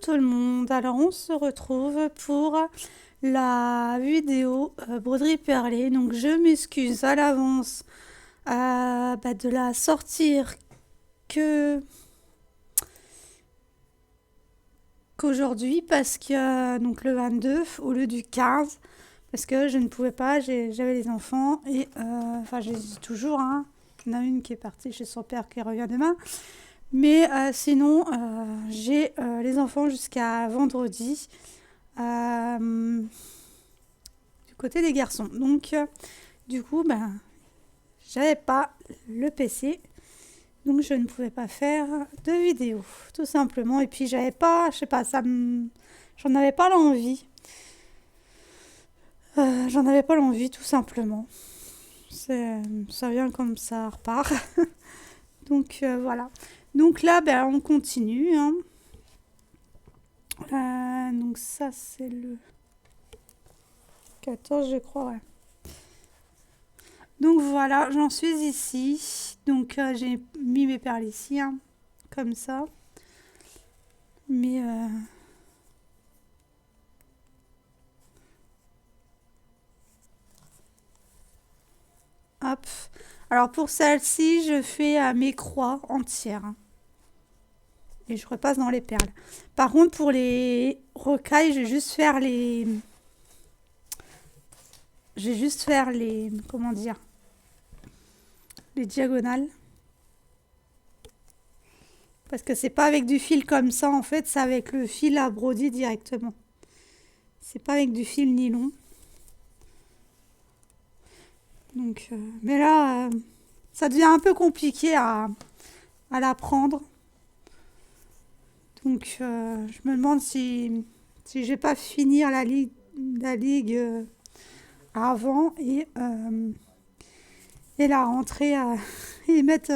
tout le monde, alors on se retrouve pour la vidéo broderie perlée. Donc je m'excuse à l'avance de la sortir que qu'aujourd'hui parce que donc le 22 au lieu du 15 parce que je ne pouvais pas, j'avais les enfants et enfin j'ai toujours, hein. Il y en a une qui est partie chez son père qui revient demain. Mais sinon, j'ai les enfants jusqu'à vendredi du côté des garçons. Donc, du coup, j'avais pas le PC. Donc, je ne pouvais pas faire de vidéo, tout simplement. Et puis, j'avais pas, je sais pas, j'en avais pas l'envie. J'en avais pas l'envie, tout simplement. Ça vient comme ça repart. Donc, voilà. Donc là, on continue, hein. Donc ça c'est le 14 je crois, ouais. Donc voilà, j'en suis ici. Donc j'ai mis mes perles ici, hein, comme ça. Mais hop. Alors pour celle-ci, je fais mes croix entières, hein. Et je repasse dans les perles. Par contre, pour les rocailles, je vais juste faire les... comment dire, les diagonales. Parce que c'est pas avec du fil comme ça, en fait, c'est avec le fil à broder directement. C'est pas avec du fil nylon. Donc, mais là, ça devient un peu compliqué à l'apprendre. Donc, je me demande si je vais pas finir la ligue avant et la rentrée et mettre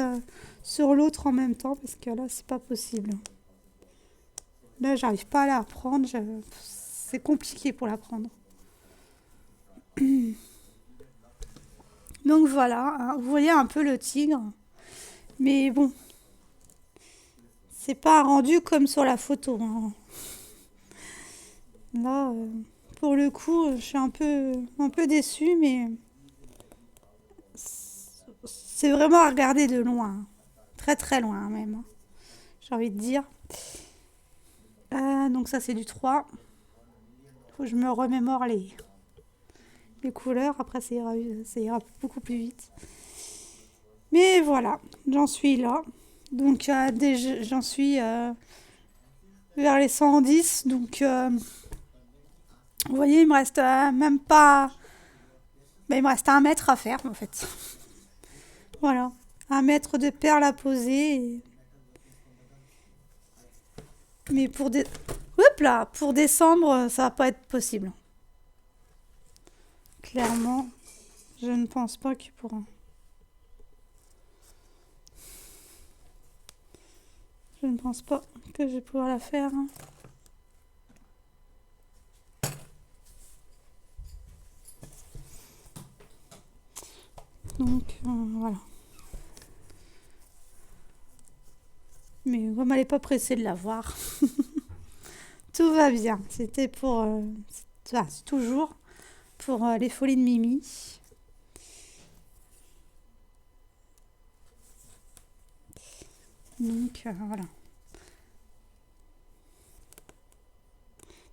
sur l'autre en même temps parce que là, c'est pas possible. Là, j'arrive pas à l'apprendre. C'est compliqué pour l'apprendre. Donc voilà, hein, vous voyez un peu le tigre. Mais bon, c'est pas rendu comme sur la photo, hein. Là, pour le coup, je suis un peu déçue, mais c'est vraiment à regarder de loin. Très très loin même, hein, j'ai envie de dire. Donc ça c'est du 3. Faut que je me remémore les couleurs. Après ça ira beaucoup plus vite. Mais voilà, j'en suis là. Donc j'en suis vers les 110. Donc vous voyez, il me reste même pas... il me reste 1 mètre à faire en fait. Voilà, 1 mètre de perles à poser. Mais Hop là, pour décembre, ça va pas être possible. Clairement, je ne pense pas qu'il pourra. Je ne pense pas que je vais pouvoir la faire, hein. Donc, voilà. Mais comme elle n'est pas pressée de la voir, tout va bien. C'était pour... c'est toujours pour les folies de Mimi. Donc, voilà.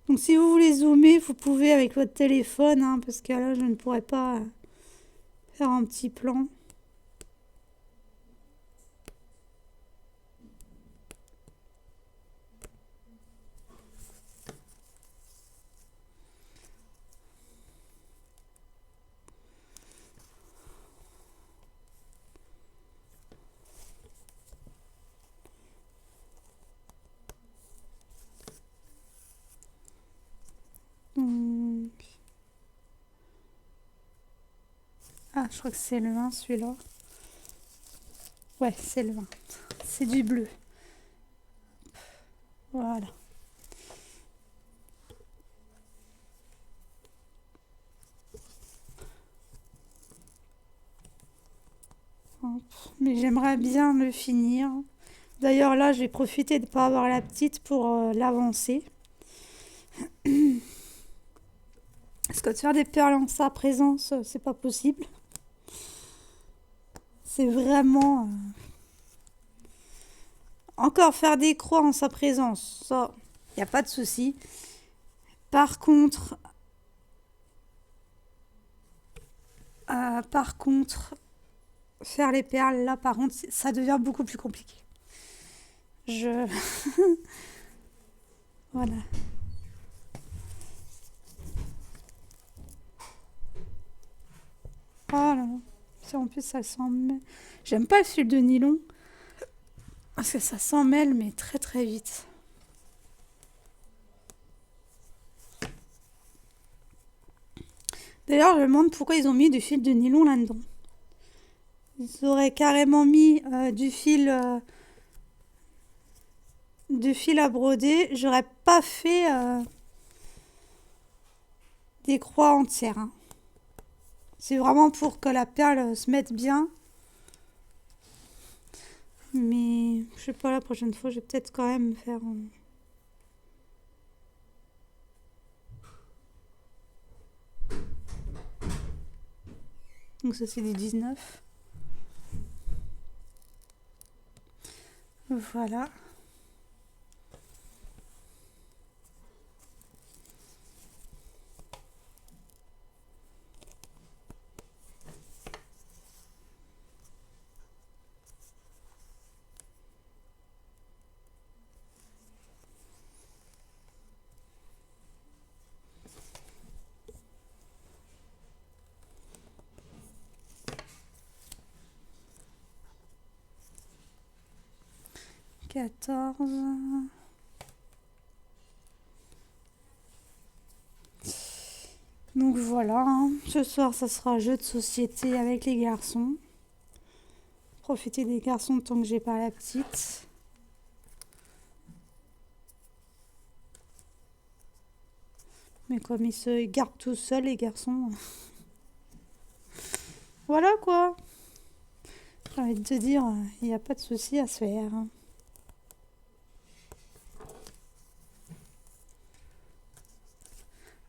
Donc, si vous voulez zoomer, vous pouvez avec votre téléphone, hein, parce que là, je ne pourrais pas faire un petit plan. Donc... Ah, je crois que c'est le 1 celui-là. Ouais, c'est le 20. C'est du bleu. Voilà. Hop. Mais j'aimerais bien le finir. D'ailleurs, là, je vais profiter de ne pas avoir la petite pour l'avancer. Parce que de faire des perles en sa présence, c'est pas possible. C'est vraiment... Encore faire des croix en sa présence, ça, il n'y a pas de souci. Par contre, faire les perles, là, par contre, ça devient beaucoup plus compliqué. Je... Voilà. Oh là là. Ça, en plus, ça s'en mêle. J'aime pas le fil de nylon. Parce que ça s'en mêle, mais très très vite. D'ailleurs, je me demande pourquoi ils ont mis du fil de nylon là-dedans. Ils auraient carrément mis du fil à broder. J'aurais pas fait des croix entières. Hein. C'est vraiment pour que la perle se mette bien. Mais je sais pas, la prochaine fois, je vais peut-être quand même faire... Donc ça, c'est du 19. Voilà. Quatorze. Donc voilà, hein. Ce soir ça sera jeu de société avec les garçons. Profiter des garçons tant que j'ai pas la petite. Mais comme ils se gardent tout seuls les garçons. Voilà quoi. J'ai envie de te dire, il n'y a pas de souci à se faire.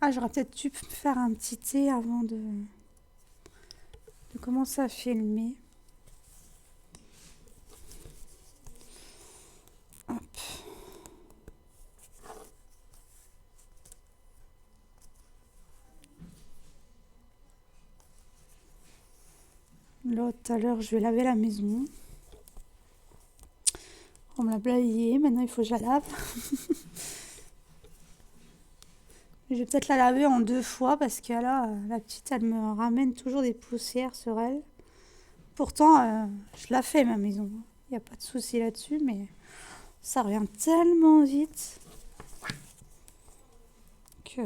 Ah, j'aurais peut-être dû faire un petit thé avant de commencer à filmer. Hop. Là, tout à l'heure, je vais laver la maison. On me l'a balayée, maintenant il faut que je la lave. Je vais peut-être la laver en 2 fois parce que là, la petite, elle me ramène toujours des poussières sur elle. Pourtant, je la fais ma maison. Il n'y a pas de souci là-dessus, mais ça revient tellement vite que...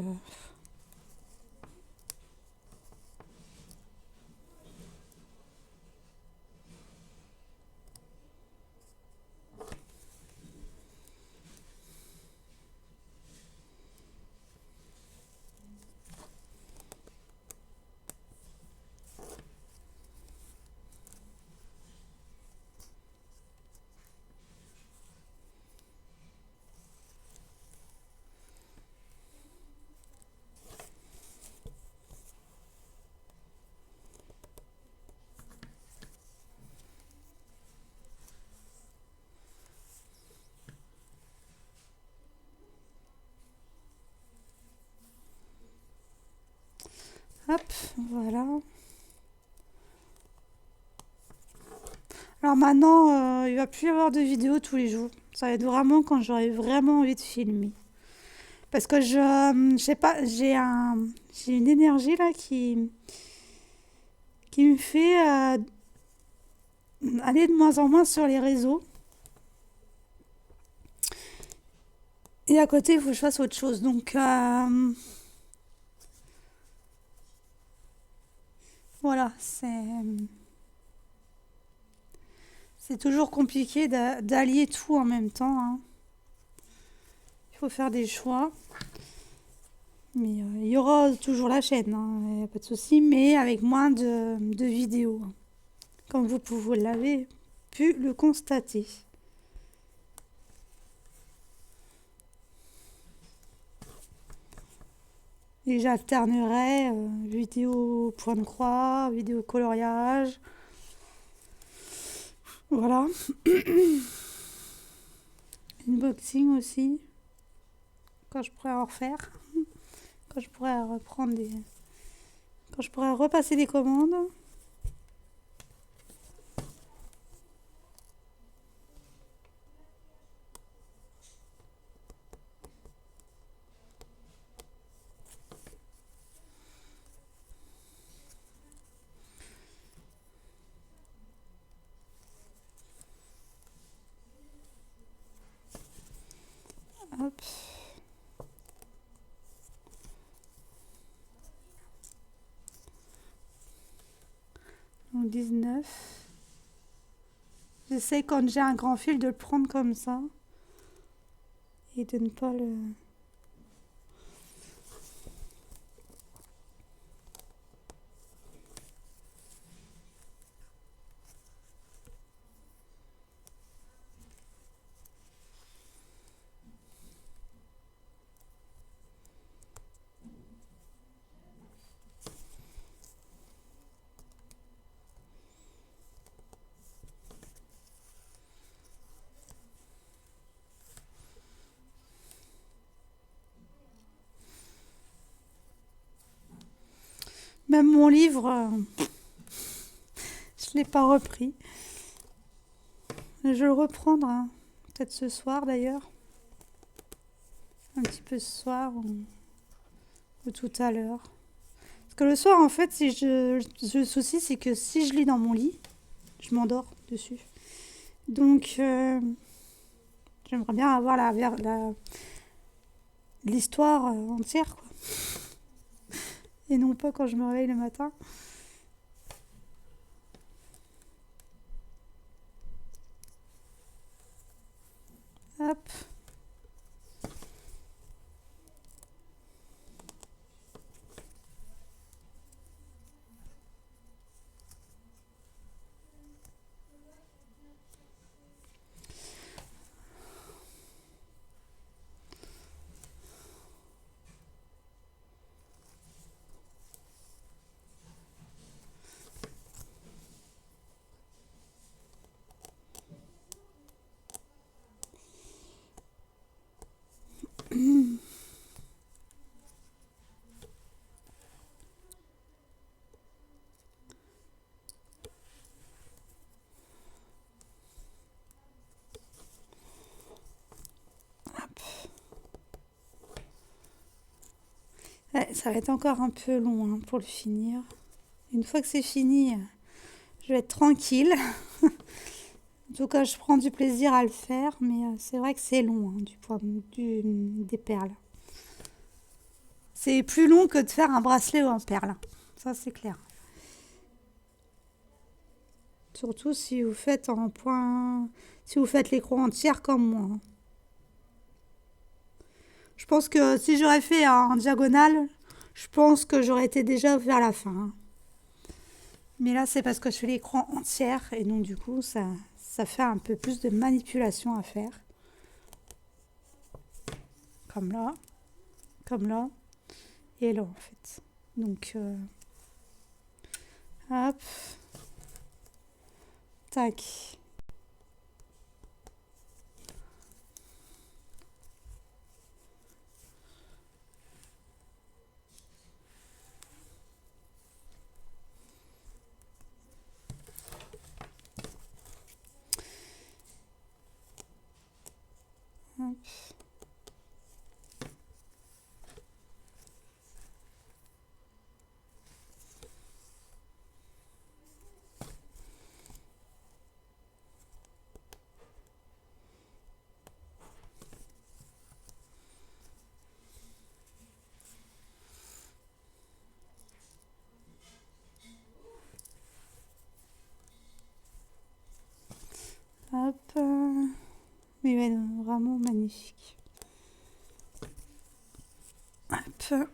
Hop, voilà. Alors maintenant, il va plus y avoir de vidéos tous les jours. Ça va être vraiment quand j'aurai vraiment envie de filmer. Parce que je sais pas, j'ai une énergie là qui me fait aller de moins en moins sur les réseaux. Et à côté, il faut que je fasse autre chose. Donc voilà, c'est toujours compliqué d'allier tout en même temps. Hein. Il faut faire des choix. Mais il y aura toujours la chaîne, il n'y a pas de souci, mais avec moins de vidéos. Comme vous l'avez pu le constater. Et j'alternerai vidéo point de croix, vidéo coloriage. Voilà. Unboxing aussi. Quand je pourrais en refaire. Quand je pourrais reprendre des. Quand je pourrais repasser des commandes. Hop. Donc 19. J'essaie quand j'ai un grand fil de le prendre comme ça. Et de ne pas le... Même mon livre, je ne l'ai pas repris. Je vais le reprendre, hein. Peut-être ce soir d'ailleurs. Un petit peu ce soir ou tout à l'heure. Parce que le soir, en fait, le souci, c'est que si je lis dans mon lit, je m'endors dessus. Donc, j'aimerais bien avoir l'histoire entière, quoi. Et non pas quand je me réveille le matin. Hop. Ouais, ça va être encore un peu long, hein, pour le finir. Une fois que c'est fini, je vais être tranquille. En tout cas, je prends du plaisir à le faire, mais c'est vrai que c'est long, hein, des perles. C'est plus long que de faire un bracelet en perles. Ça, c'est clair. Surtout si vous faites en point, si vous faites les croix entières comme moi. Je pense que si j'aurais fait en diagonale, je pense que j'aurais été déjà vers la fin, hein. Mais là, c'est parce que je fais les croix entières et donc du coup, ça fait un peu plus de manipulation à faire. Comme là, et là en fait. Donc, hop, tac. Hop. Hop. Mais ouais, vraiment magnifique. Hop.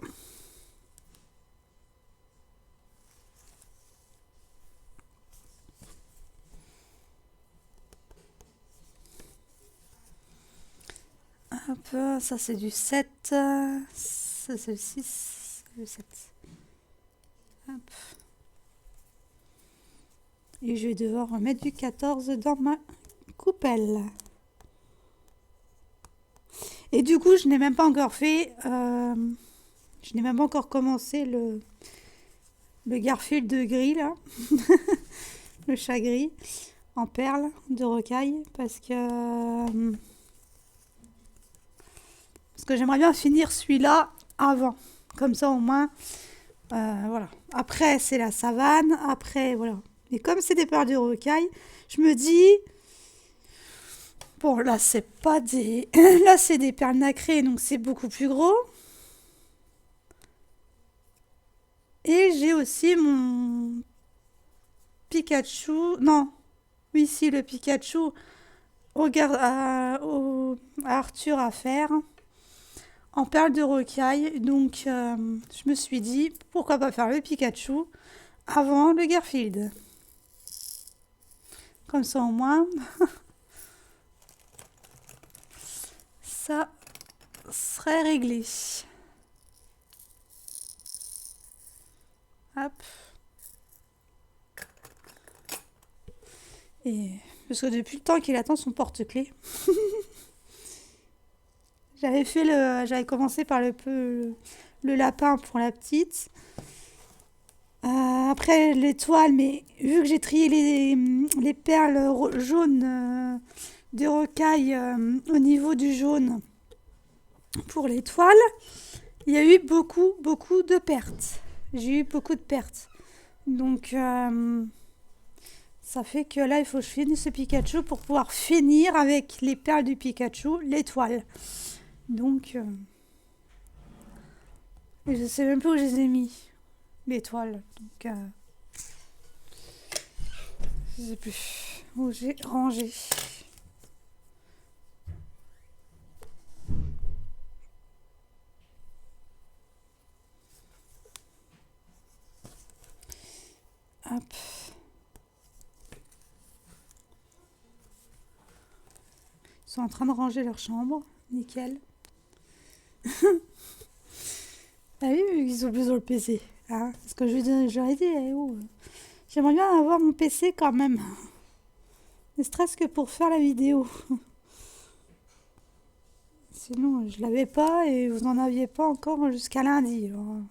Hop, ça c'est du 7, ça c'est le 6, le 7. Hop. Et je vais devoir remettre du 14 dans ma coupelle. Et du coup, je n'ai même pas encore fait... je n'ai même pas encore commencé le Garfield de gris, là. Le chat gris en perles de rocaille. Parce que j'aimerais bien finir celui-là avant. Comme ça, au moins... voilà. Après, c'est la savane. Après, voilà. Et comme c'est des perles de rocaille, je me dis... Bon, là, c'est pas des... là, c'est des perles nacrées, donc c'est beaucoup plus gros. Et j'ai aussi mon Pikachu... Non. Oui, si, le Pikachu à Arthur à faire en perles de rocaille. Donc, je me suis dit, pourquoi pas faire le Pikachu avant le Garfield. Comme ça, au moins... ça serait réglé. Hop. Et parce que depuis le temps qu'il attend son porte-clés, j'avais commencé par le lapin pour la petite. Après l'étoile, mais vu que j'ai trié les perles jaunes de rocaille au niveau du jaune pour l'étoile, il y a eu beaucoup de pertes. J'ai eu beaucoup de pertes. Donc, ça fait que là, il faut que je finisse ce Pikachu pour pouvoir finir avec les perles du Pikachu, l'étoile. Donc, je ne sais même plus où je les ai mis, l'étoile. Donc, je ne sais plus où j'ai rangé. Hop. Ils sont en train de ranger leur chambre. Nickel. Ah oui, ils ont besoin de PC. Hein, parce que j'aurais dit, j'aimerais bien avoir mon PC quand même. Ne serait-ce que pour faire la vidéo. Sinon, je l'avais pas et vous n'en aviez pas encore jusqu'à lundi. Alors.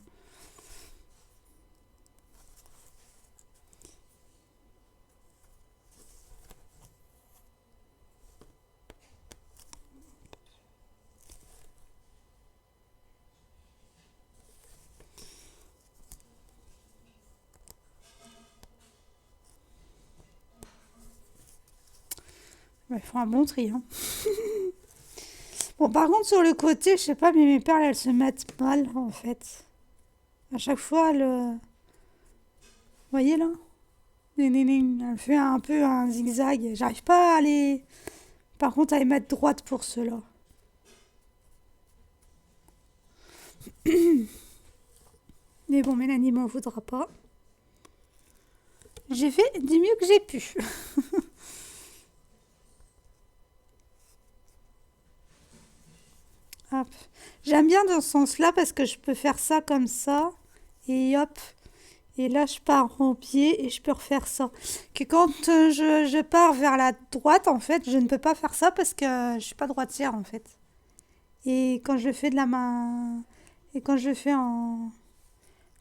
Il faut un bon tri. Hein. Bon, par contre, sur le côté, je sais pas, mais mes perles, elles se mettent mal, en fait. À chaque fois, vous voyez, là? Elle fait un peu un zigzag. J'arrive pas à les... Par contre, à les mettre droite pour ceux-là. Mais bon, Mélanie m'en voudra pas. J'ai fait du mieux que j'ai pu. Hop. J'aime bien dans ce sens-là parce que je peux faire ça comme ça. Et hop. Et là, je pars au pied et je peux refaire ça. Que quand je pars vers la droite, en fait, je ne peux pas faire ça parce que je suis pas droitière, en fait. Et quand je le fais de la main... Et quand je le fais en...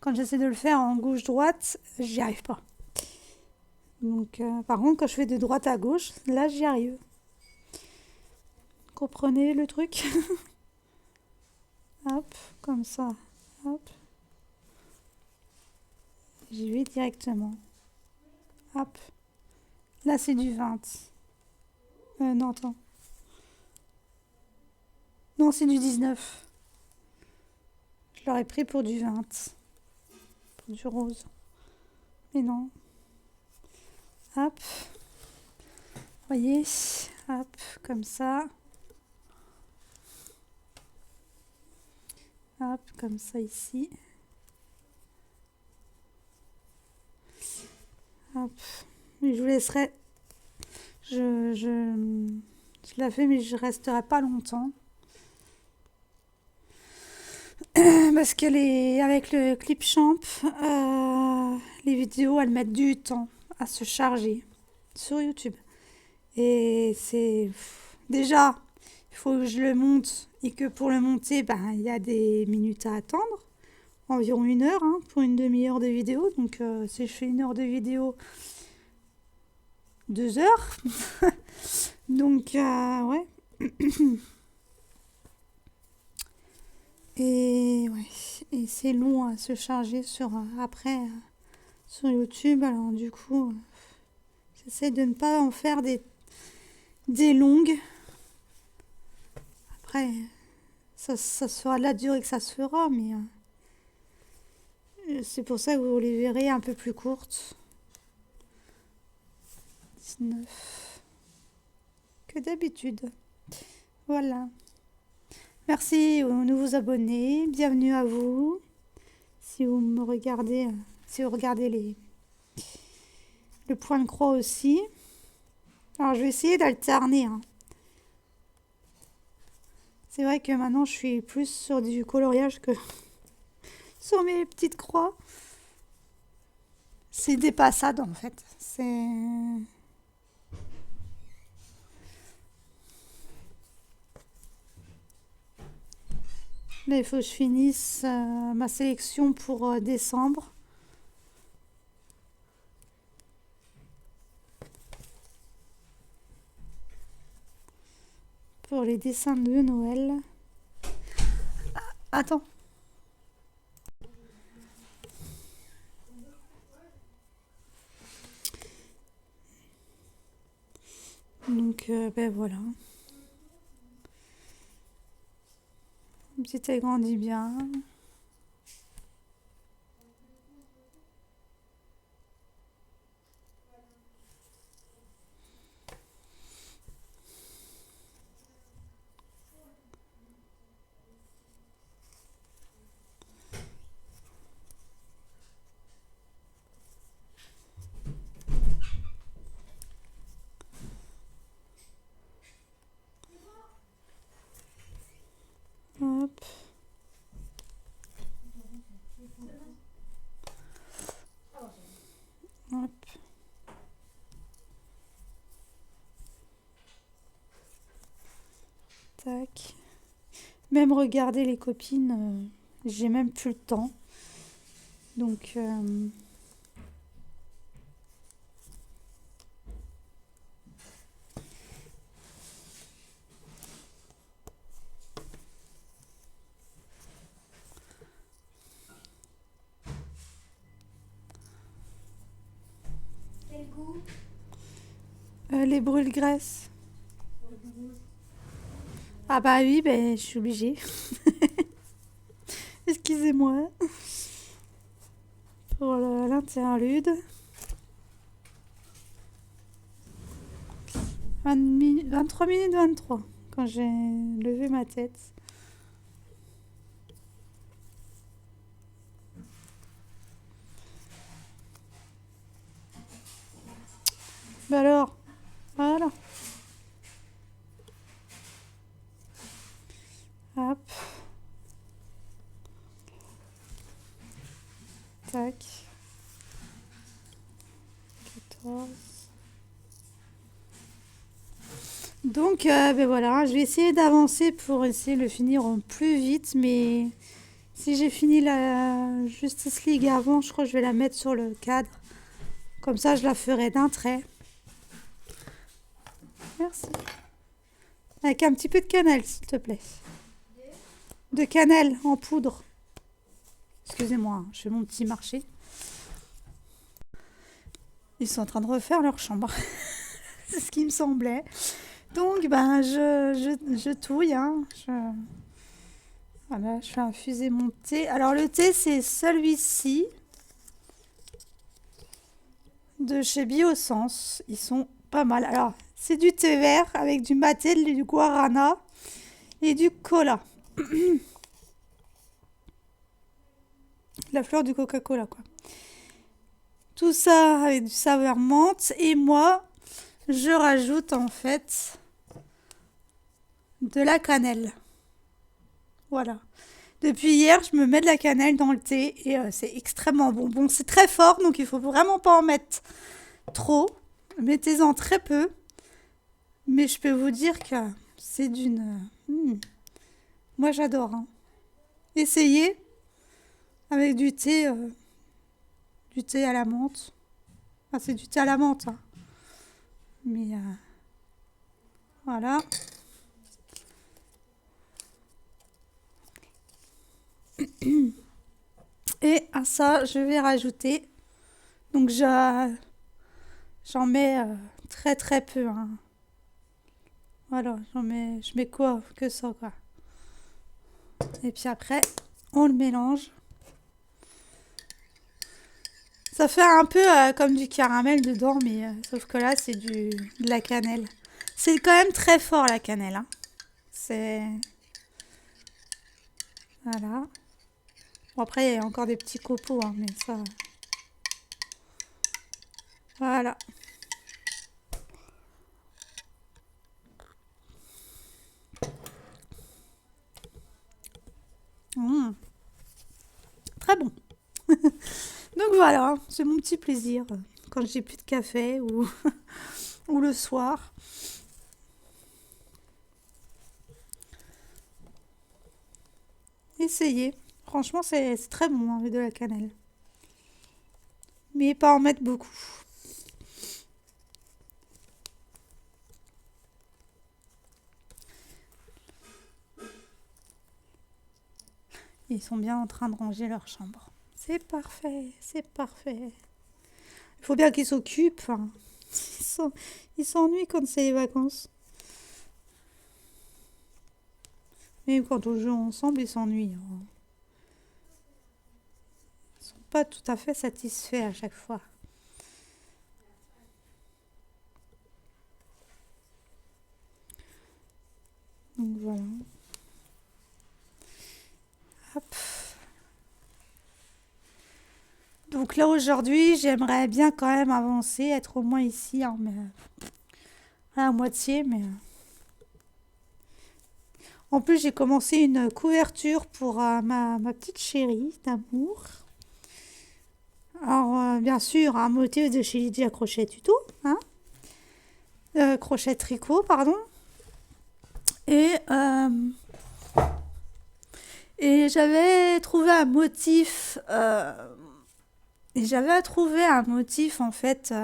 Quand j'essaie de le faire en gauche-droite, j'y arrive pas. Donc, par contre, quand je fais de droite à gauche, là, j'y arrive. Comprenez le truc? Hop, comme ça. Hop. J'y vais directement. Hop. Là, c'est du 20. Non, attends. Non, c'est du 19. Je l'aurais pris pour du 20. Pour du rose. Mais non. Hop. Voyez. Hop, comme ça. Hop, comme ça ici. Hop. Mais je vous laisserai. Je la fais, mais je resterai pas longtemps. Parce que avec le Clipchamp, les vidéos, elles mettent du temps à se charger sur YouTube. Et c'est... Déjà, il faut que je le monte et que pour le monter, ben, il y a des minutes à attendre. Environ 1 heure pour une demi-heure de vidéo. Donc, si je fais 1 heure de vidéo, 2 heures. Donc, ouais. Et ouais, et c'est long à se charger après sur YouTube. Alors du coup, j'essaie de ne pas en faire des longues. Après, ça se fera de la durée que ça se fera, mais c'est pour ça que vous les verrez un peu plus courtes. 19 que d'habitude. Voilà. Merci aux nouveaux abonnés. Bienvenue à vous. Si vous me regardez, si vous regardez le point de croix aussi. Alors je vais essayer d'alterner. C'est vrai que maintenant je suis plus sur du coloriage que sur mes petites croix. C'est des passades en fait. Là, il faut que je finisse ma sélection pour décembre. Pour les dessins de Noël. Attends. Donc, ben voilà. Petit œil grandit bien. Hop. Hop. Tac. Même regarder les copines, j'ai même plus le temps. Donc, Quel goût? les brûle-graisses. Ah bah oui, ben je suis obligée. Excusez-moi pour l'interlude. 23 minutes 23 quand j'ai levé ma tête. Bah alors, voilà. Hop. Tac. 14. Donc, ben voilà, je vais essayer d'avancer pour essayer de le finir en plus vite, mais si j'ai fini la Justice League avant, je crois que je vais la mettre sur le cadre. Comme ça, je la ferai d'un trait. Merci. Avec un petit peu de cannelle, s'il te plaît. De cannelle en poudre. Excusez-moi, je fais mon petit marché. Ils sont en train de refaire leur chambre. C'est ce qui me semblait. Donc, ben, je touille. Voilà, je fais infuser mon thé. Alors, le thé, c'est celui-ci de chez Biossens. Ils sont pas mal. Alors, c'est du thé vert avec du maté, du guarana et du cola. La fleur du Coca-Cola, quoi. Tout ça avec du saveur menthe. Et moi, je rajoute en fait de la cannelle. Voilà. Depuis hier, je me mets de la cannelle dans le thé et c'est extrêmement bon. Bon, c'est très fort, donc il faut vraiment pas en mettre trop. Mettez-en très peu. Mais je peux vous dire que c'est moi, j'adore, hein. Essayez avec du thé à la menthe. Enfin, c'est du thé à la menthe, hein. Mais voilà. Et à ça, je vais rajouter. Donc, j'en mets très très peu, hein. Voilà, je mets quoi? Que ça, quoi. Et puis après, on le mélange. Ça fait un peu comme du caramel dedans, mais sauf que là, c'est de la cannelle. C'est quand même très fort, la cannelle, hein. C'est... Voilà. Bon, après, il y a encore des petits copeaux, hein, mais ça... Voilà. Mmh, très bon. Donc voilà, c'est mon petit plaisir quand j'ai plus de café ou, ou le soir. Essayez. Franchement, c'est très bon avec de la cannelle. Mais pas en mettre beaucoup. Ils sont bien en train de ranger leur chambre. C'est parfait, c'est parfait. Il faut bien qu'ils s'occupent, hein. Ils s'ennuient quand c'est les vacances. Même quand on joue ensemble, ils s'ennuient, hein. Ils sont pas tout à fait satisfaits à chaque fois. Donc voilà. Hop. Donc là aujourd'hui, j'aimerais bien quand même avancer, être au moins ici, hein, mais, à moitié, mais en plus j'ai commencé une couverture pour ma petite chérie d'amour. Alors bien sûr, un motif de chez Lydia Crochet Tuto, hein, crochet tricot, pardon. Et, euh, et j'avais trouvé un motif en fait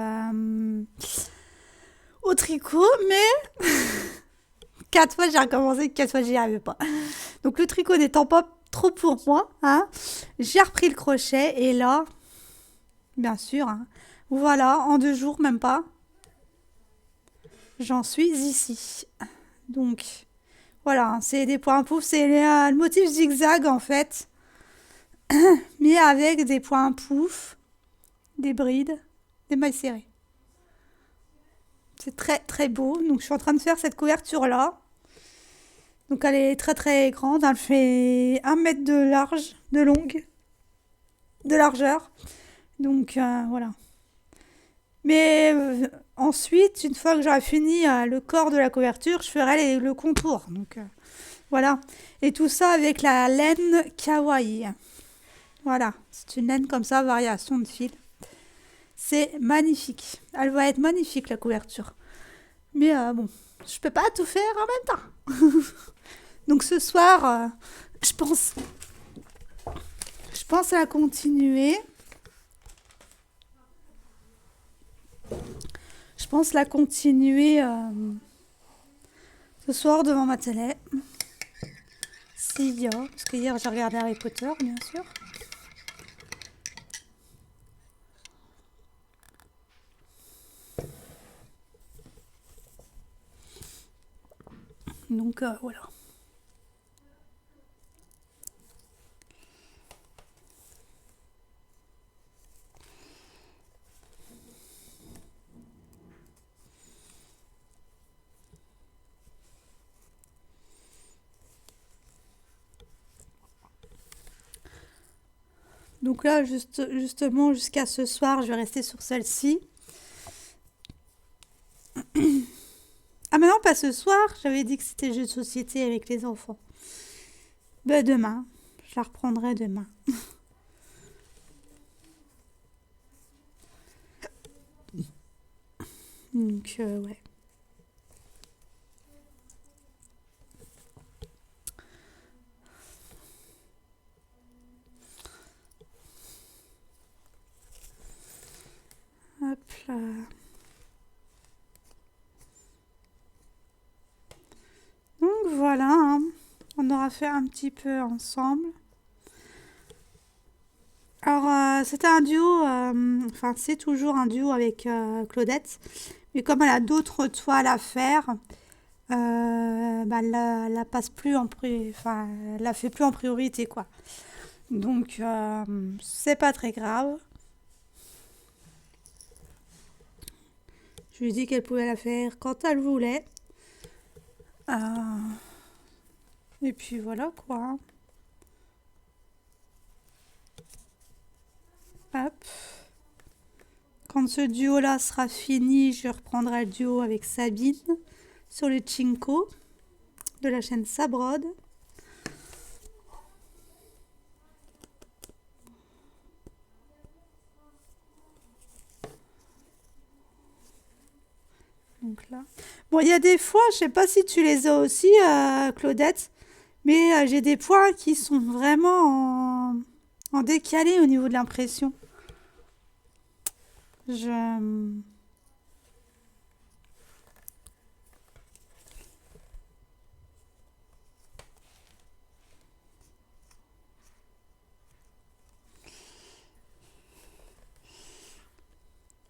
au tricot, mais 4 fois j'ai recommencé, 4 fois j'y arrivais pas. Donc le tricot n'étant pas trop pour moi, hein, j'ai repris le crochet et là, bien sûr, hein, voilà, en 2 jours même pas, j'en suis ici. Donc voilà, hein, c'est des points poufs, c'est le motif zigzag en fait, mais avec des points poufs, des brides, des mailles serrées. C'est très très beau. Donc je suis en train de faire cette couverture là. Donc elle est très très grande. Elle fait 1 mètre de large, de longue, de largeur. Donc voilà. Mais ensuite, une fois que j'aurai fini le corps de la couverture, je ferai le contour. Donc voilà. Et tout ça avec la laine kawaii. Voilà. C'est une laine comme ça, variation de fil. C'est magnifique. Elle va être magnifique la couverture. Mais bon, je peux pas tout faire en même temps. Donc ce soir, je pense, je pense à continuer. Je pense la continuer ce soir devant ma télé. S'il y a, parce que hier j'ai regardé Harry Potter, bien sûr. Donc voilà. Donc là, justement, jusqu'à ce soir, je vais rester sur celle-ci. Ah, mais non, pas ce soir. J'avais dit que c'était jeu de société avec les enfants. Ben, demain, Je la reprendrai demain. Donc, ouais. Hop là. Donc voilà, hein. On aura fait un petit peu ensemble. Alors, c'était un duo, enfin, c'est toujours un duo avec Claudette. Mais comme elle a d'autres toiles à faire, bah, elle la passe plus enfin, elle la fait plus en priorité, quoi. Donc, c'est pas très grave. Je lui ai dit qu'elle pouvait la faire quand elle voulait. Euh, et puis voilà, quoi. Hop. Quand ce duo-là sera fini, je reprendrai le duo avec Sabine sur le Chinko de la chaîne Sabrode. Donc là. Bon, il y a des fois, je sais pas si tu les as aussi, Claudette, mais j'ai des points qui sont vraiment en décalé au niveau de l'impression. Je...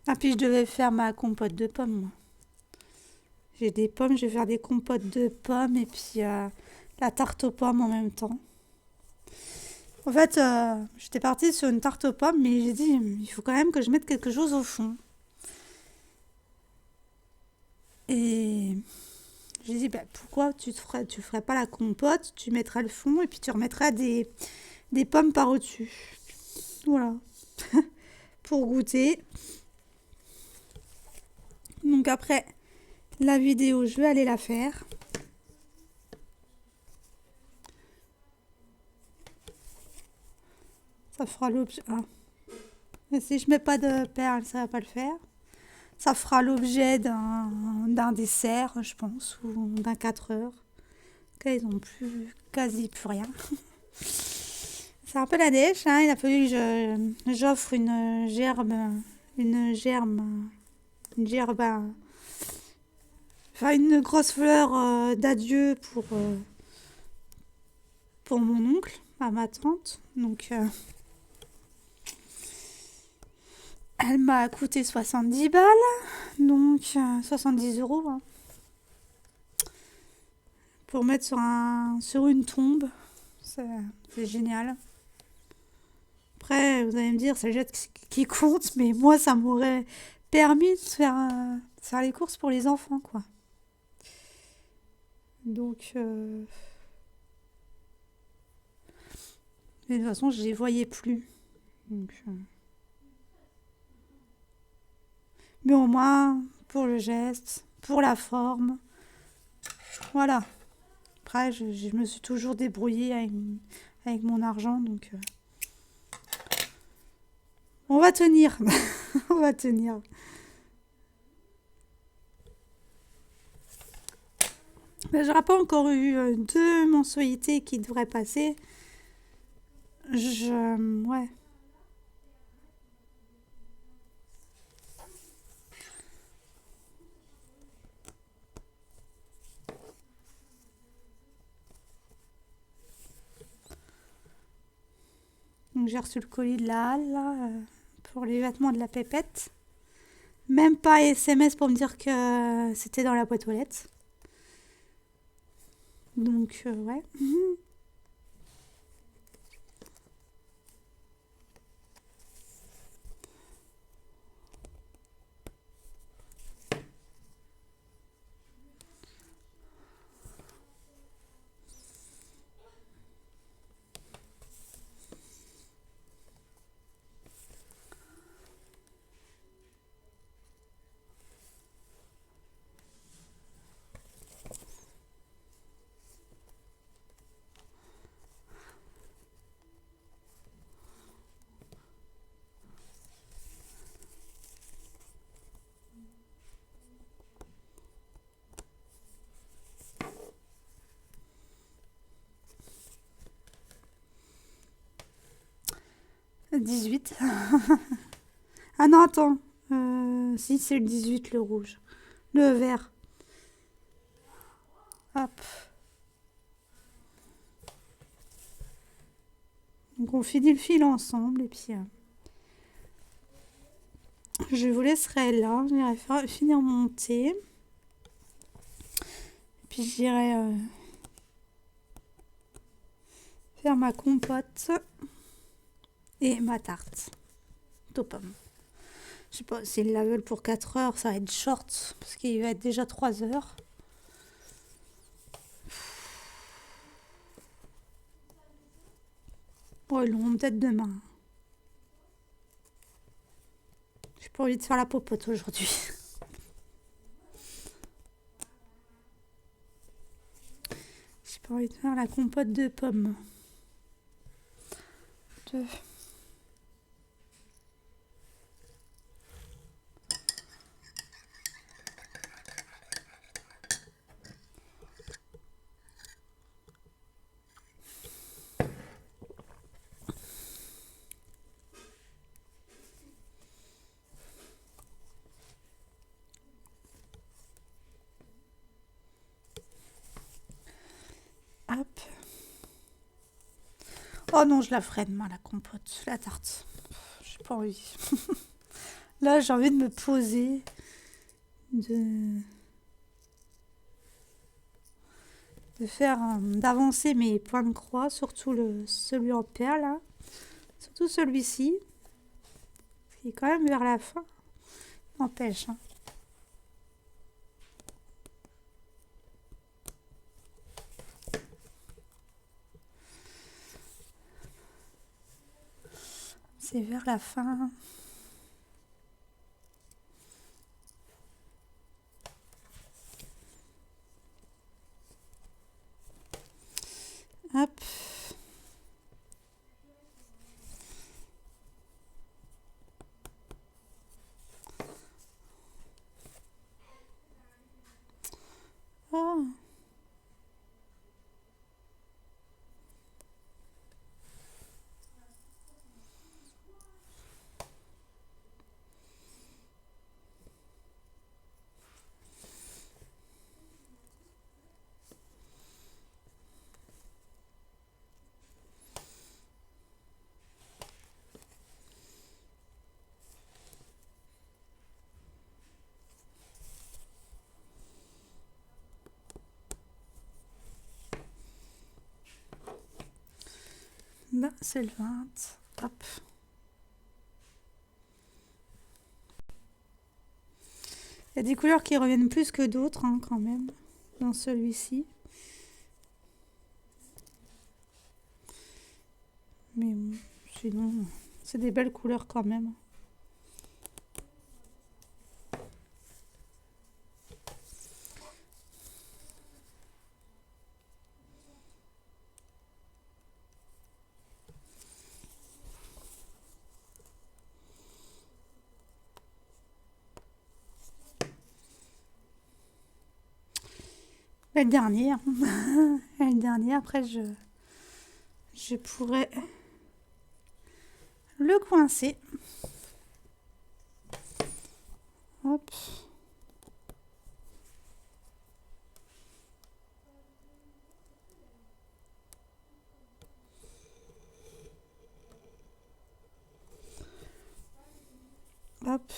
Ah, puis je devais faire ma compote de pommes, moi. J'ai des pommes, je vais faire des compotes de pommes et puis la tarte aux pommes en même temps. En fait, j'étais partie sur une tarte aux pommes, mais j'ai dit, il faut quand même que je mette quelque chose au fond. Et j'ai dit, bah, pourquoi tu ferais pas la compote, tu mettras le fond et puis tu remettras des pommes par au-dessus. Voilà, pour goûter. Donc après la vidéo, je vais aller la faire. Ça fera l'objet. Ah. Et si je mets pas de perles, ça va pas le faire. Ça fera l'objet d'un dessert, je pense, ou d'un 4 heures. Là, ils ont plus, quasi plus rien. C'est un peu la dèche, hein. Il a fallu que j'offre une germe, enfin une grosse fleur d'adieu pour mon oncle, à ma tante. Donc, elle m'a coûté 70 balles, donc 70 euros, hein, pour mettre sur une tombe. C'est génial. Après, vous allez me dire, c'est le geste qui compte, mais moi, ça m'aurait permis de faire les courses pour les enfants, quoi. Donc, mais de toute façon, je les voyais plus. Donc, mais au moins, pour le geste, pour la forme, voilà. Après, je me suis toujours débrouillée avec mon argent, donc on va tenir. On va tenir. Mais j'aurais pas encore eu 2 mensualités qui devraient passer. Ouais. Donc j'ai reçu le colis de la halle, là, pour les vêtements de la pépette. Même pas SMS pour me dire que c'était dans la boîte aux lettres. Donc, ouais. 18. Ah non, attends. Si, c'est le 18, le rouge. Le vert. Hop. Donc on finit le fil ensemble et puis je vous laisserai là. J'irai finir mon thé. Puis j'irai faire ma compote et ma tarte aux pommes. Je sais pas, s'ils la veulent pour 4 heures, ça va être short parce qu'il va être déjà 3 heures. Bon, ils l'auront peut-être demain. J'ai pas envie de faire la popote aujourd'hui. J'ai pas envie de faire la compote de pommes. Deux. Hop. Oh non, je la ferai demain, la compote, la tarte. J'ai pas envie. Là, j'ai envie de me poser, d'avancer mes points de croix, surtout celui en perle, là. Surtout celui-ci, qui est quand même vers la fin. N'empêche, hein. C'est vers la fin. Hop. Ah. Là, c'est le 20. Hop. Il y a des couleurs qui reviennent plus que d'autres, hein, quand même, dans celui-ci. Mais sinon, c'est des belles couleurs quand même. Et le dernier. Et le dernier, après, je pourrais le coincer. Hop. Hop.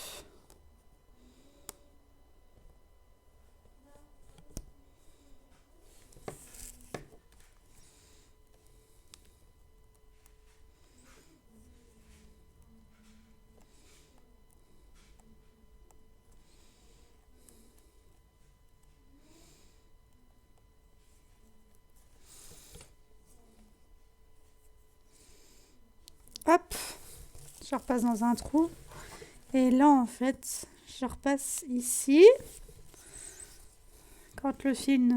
Hop. Je repasse dans un trou. Et là, en fait, je repasse ici. Quand le fil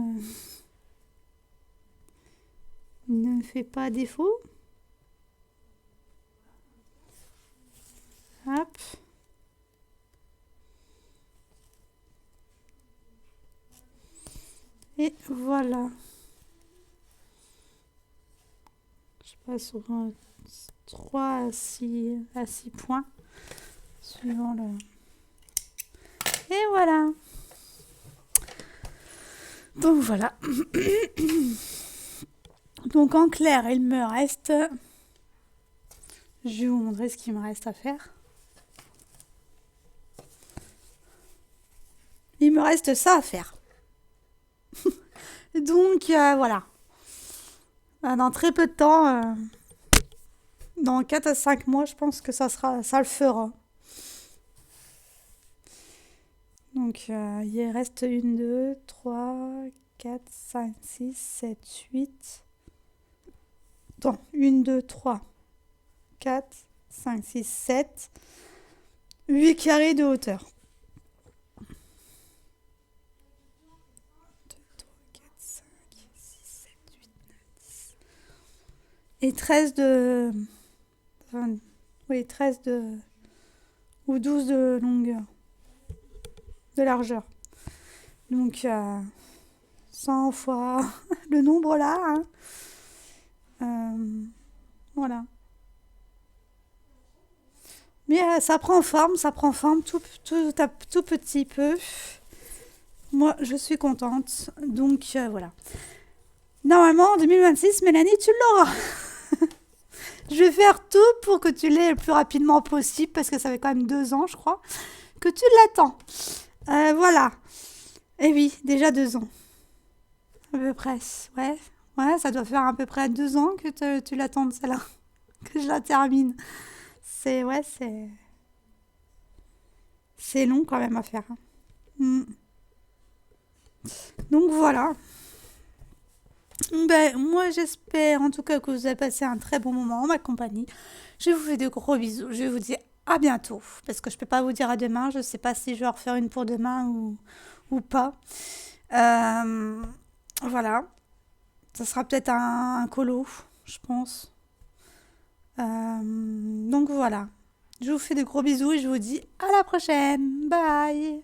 ne fait pas défaut. Hop. Et voilà. Je passe sur 3 à 6 points, suivant le... Et voilà. Donc voilà. Donc en clair, il me reste... Je vais vous montrer ce qu'il me reste à faire. Il me reste ça à faire. Donc voilà. Dans très peu de temps, dans 4 à 5 mois, je pense que ça le fera. Donc il reste 1, 2, 3, 4, 5, 6, 7, 8. Attends, 1, 2, 3, 4, 5, 6, 7. 8 carrés de hauteur. 2, 3, 4, 5, 6, 7, 8, 9, 10. Et 13 de... Enfin, oui, 13 de... Ou 12 de longueur. De largeur. Donc 100 fois le nombre là. Hein. Voilà. Mais ça prend forme tout petit peu. Moi, je suis contente. Donc voilà. Normalement, en 2026, Mélanie, tu l'auras. Je vais faire tout pour que tu l'aies le plus rapidement possible, parce que ça fait quand même 2 ans, je crois, que tu l'attends. Voilà. Et oui, déjà 2 ans. À peu près. Ouais. Ouais, ça doit faire à peu près 2 ans que tu l'attends, celle-là. Que je la termine. Ouais, c'est long quand même à faire. Hein. Mm. Donc voilà. Ben, moi j'espère en tout cas que vous avez passé un très bon moment en ma compagnie. Je vous fais de gros bisous. Je vous dis à bientôt. Parce que je peux pas vous dire à demain. Je sais pas si je vais en refaire une pour demain ou pas. Euh, voilà. Ça sera peut-être un colo, je pense. Donc voilà. Je vous fais de gros bisous et je vous dis à la prochaine. Bye.